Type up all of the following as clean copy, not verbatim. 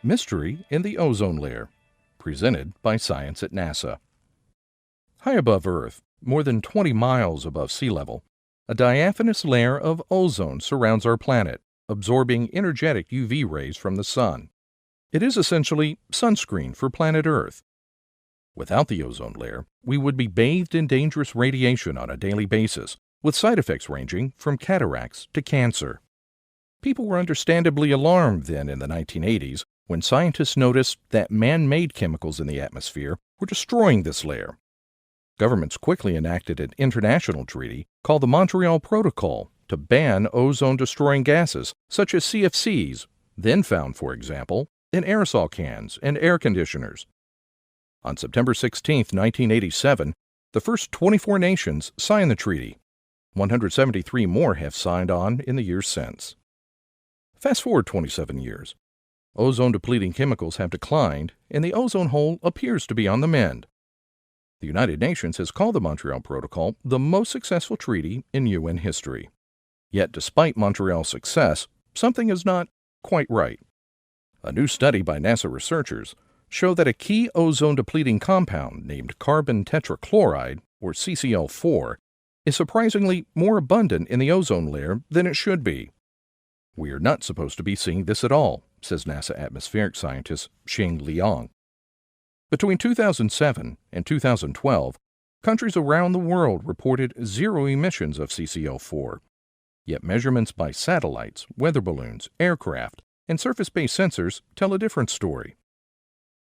Mystery in the Ozone Layer, presented by Science at NASA. High above Earth, more than 20 miles above sea level, a diaphanous layer of ozone surrounds our planet, absorbing energetic UV rays from the sun. It is essentially sunscreen for planet Earth. Without the ozone layer, we would be bathed in dangerous radiation on a daily basis, with side effects ranging from cataracts to cancer. People were understandably alarmed then in the 1980s when scientists noticed that man-made chemicals in the atmosphere were destroying this layer. Governments quickly enacted an international treaty called the Montreal Protocol to ban ozone-destroying gases such as CFCs, then found, for example, in aerosol cans and air conditioners. On September 16, 1987, the first 24 nations signed the treaty. 173 more have signed on in the years since. Fast forward 27 years. Ozone-depleting chemicals have declined, and the ozone hole appears to be on the mend. The United Nations has called the Montreal Protocol the most successful treaty in UN history. Yet despite Montreal's success, something is not quite right. A new study by NASA researchers showed that a key ozone-depleting compound named carbon tetrachloride, or CCl4, is surprisingly more abundant in the ozone layer than it should be. We are not supposed to be seeing this at all, says NASA atmospheric scientist Xing Liang. Between 2007 and 2012, countries around the world reported zero emissions of CCl4. Yet measurements by satellites, weather balloons, aircraft, and surface-based sensors tell a different story.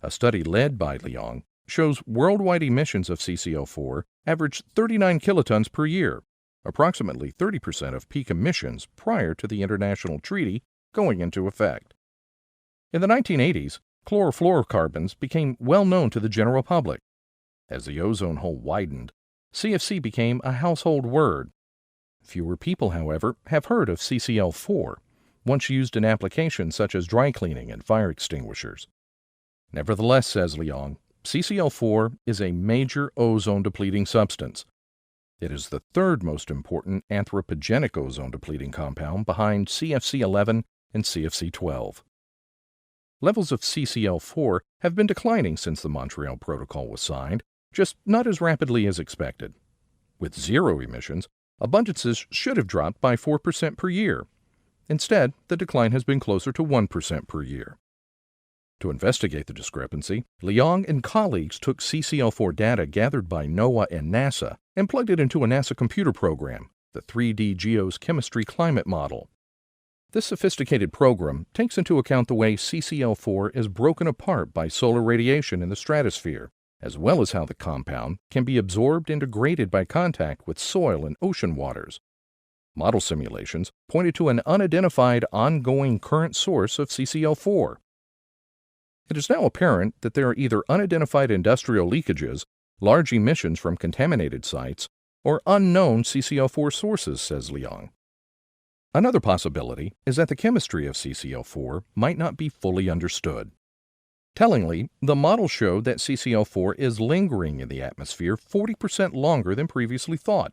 A study led by Liang shows worldwide emissions of CCl4 averaged 39 kilotons per year, approximately 30% of peak emissions prior to the international treaty going into effect. In the 1980s, chlorofluorocarbons became well known to the general public. As the ozone hole widened, CFC became a household word. Fewer people, however, have heard of CCl4, once used in applications such as dry cleaning and fire extinguishers. Nevertheless, says Liang, CCl4 is a major ozone-depleting substance. It is the third most important anthropogenic ozone-depleting compound behind CFC11 and CFC12. Levels of CCl4 have been declining since the Montreal Protocol was signed, just not as rapidly as expected. With zero emissions, abundances should have dropped by 4% per year. Instead, the decline has been closer to 1% per year. To investigate the discrepancy, Liang and colleagues took CCl4 data gathered by NOAA and NASA and plugged it into a NASA computer program, the 3D GEOS Chemistry Climate Model. This sophisticated program takes into account the way CCl4 is broken apart by solar radiation in the stratosphere, as well as how the compound can be absorbed and degraded by contact with soil and ocean waters. Model simulations pointed to an unidentified ongoing current source of CCl4. It is now apparent that there are either unidentified industrial leakages, large emissions from contaminated sites, or unknown CCl4 sources, says Liang. Another possibility is that the chemistry of CCl4 might not be fully understood. Tellingly, the model showed that CCl4 is lingering in the atmosphere 40% longer than previously thought.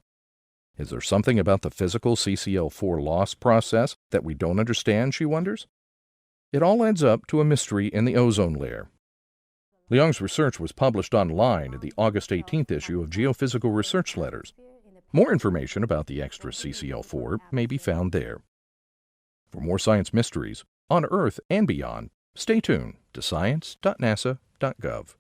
Is there something about the physical CCl4 loss process that we don't understand, she wonders? It all adds up to a mystery in the ozone layer. Liang's research was published online in the August 18th issue of Geophysical Research Letters. More information about the extra CCl4 may be found there. For more science mysteries, on Earth and beyond, stay tuned to science.nasa.gov.